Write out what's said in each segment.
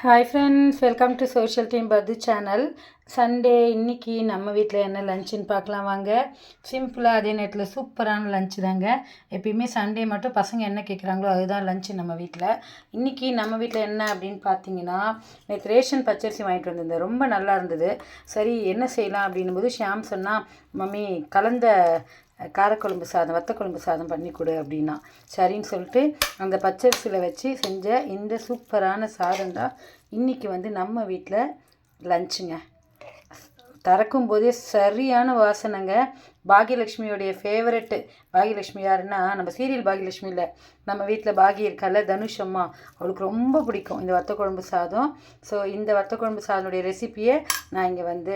Hi friends, welcome to social team பர்து channel. Sunday இன்றைக்கி நம்ம வீட்டில் என்ன லஞ்சுன்னு பார்க்கலாம் வாங்க. சிம்பிளாக அதே நேரத்தில் சூப்பரான லஞ்சு தாங்க. எப்பயுமே சண்டே மட்டும் பசங்க என்ன கேட்குறாங்களோ அதுதான் லஞ்சு நம்ம வீட்டில். இன்றைக்கி நம்ம வீட்டில் என்ன அப்படின்னு பார்த்தீங்கன்னா, நேற்று ரேஷன் பச்சரிசி வாங்கிட்டு வந்திருந்தேன். ரொம்ப நல்லா இருந்தது. சரி என்ன செய்யலாம் அப்படின்னும்போது ஷியாம் சொன்னால், மம்மி கலந்த காரக்குழம்பு சாதம், வத்தக்குழம்பு சாதம் பண்ணி கொடு அப்படின்னா, சரின்னு சொல்லிட்டு அந்த பச்சரிசியில் வச்சு செஞ்ச இந்த சூப்பரான சாதம் தான் இன்றைக்கி வந்து நம்ம வீட்டில் லஞ்சுங்க. திறக்கும் போதே சரியான வாசனைங்க. பாகியலட்சுமியோடைய ஃபேவரெட்டு. பாகியலட்சுமி யாருன்னா, நம்ம சீரியல் பாகியலட்சுமி இல்லை, நம்ம வீட்டில் பாகி இருக்கால தனுஷ் அம்மா, அவளுக்கு ரொம்ப பிடிக்கும் இந்த வத்தக்குழம்பு சாதம். ஸோ இந்த வத்தக்குழம்பு சாதனுடைய ரெசிப்பியை நான் இங்கே வந்து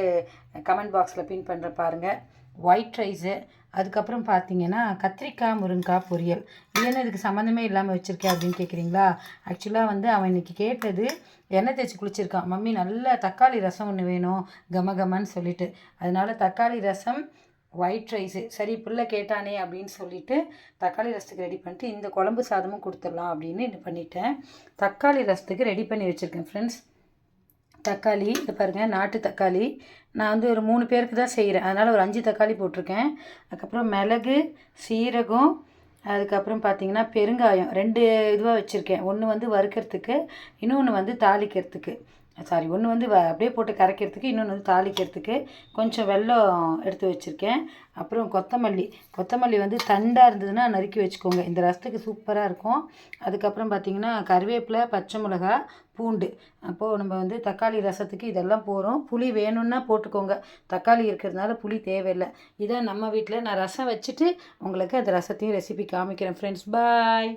கமெண்ட் பாக்ஸில் பின் பண்ணுறேன் பாருங்கள். ஒயிட் ரைஸு, அதுக்கப்புறம் பார்த்தீங்கன்னா கத்திரிக்காய் முருங்கைக்காய் பொரியல். இல்லைன்னா இதுக்கு சம்மந்தமே இல்லாமல் வச்சுருக்கேன் அப்படின்னு கேட்குறீங்களா? ஆக்சுவலாக வந்து அவன் இன்றைக்கி கேட்டது எண்ணெய் தேய்ச்சி குளிச்சிருக்கான். மம்மி நல்ல தக்காளி ரசம் ஒன்று வேணும் கமகமன்னு சொல்லிட்டு, அதனால் தக்காளி ரசம் ஒயிட் ரைஸு. சரி பிள்ளை கேட்டானே அப்படின்னு சொல்லிட்டு தக்காளி ரசத்துக்கு ரெடி பண்ணிட்டு இந்த குழம்பு சாதமும் கொடுத்துடலாம் அப்படின்னு இது பண்ணிட்டேன். தக்காளி ரசத்துக்கு ரெடி பண்ணி வச்சுருக்கேன் ஃப்ரெண்ட்ஸ். தக்காளி இது பாருங்கள், நாட்டு தக்காளி. நான் வந்து ஒரு 3 பேருக்கு தான் செய்கிறேன், அதனால் ஒரு 5 தக்காளி போட்டிருக்கேன். அதுக்கப்புறம் மிளகு, சீரகம், அதுக்கப்புறம் பார்த்திங்கன்னா பெருங்காயம் 2 இதுவாக வச்சுருக்கேன். ஒன்று வந்து வறுக்கிறதுக்கு, இன்னொன்று வந்து தாளிக்கிறதுக்கு. ஒன்று வந்து அப்படியே போட்டு கரைக்கிறதுக்கு, இன்னொன்று வந்து தாளிக்கிறதுக்கு. கொஞ்சம் வெல்லம் எடுத்து வச்சுருக்கேன். அப்புறம் கொத்தமல்லி வந்து தண்டாக இருந்ததுன்னா நறுக்கி வச்சுக்கோங்க, இந்த ரசத்துக்கு சூப்பராக இருக்கும். அதுக்கப்புறம் பார்த்திங்கன்னா கருவேப்பிலை, பச்சை மிளகா, பூண்டு. அப்போது நம்ம வந்து தக்காளி ரசத்துக்கு இதெல்லாம் போகிறோம். புளி வேணும்னா போட்டுக்கோங்க, தக்காளி இருக்கிறதுனால புளி தேவையில்லை. இதான் நம்ம வீட்டில். நான் ரசம் வச்சுட்டு உங்களுக்கு அந்த ரசத்தையும் ரெசிபி காமிக்கிறேன் ஃப்ரெண்ட்ஸ். பாய்.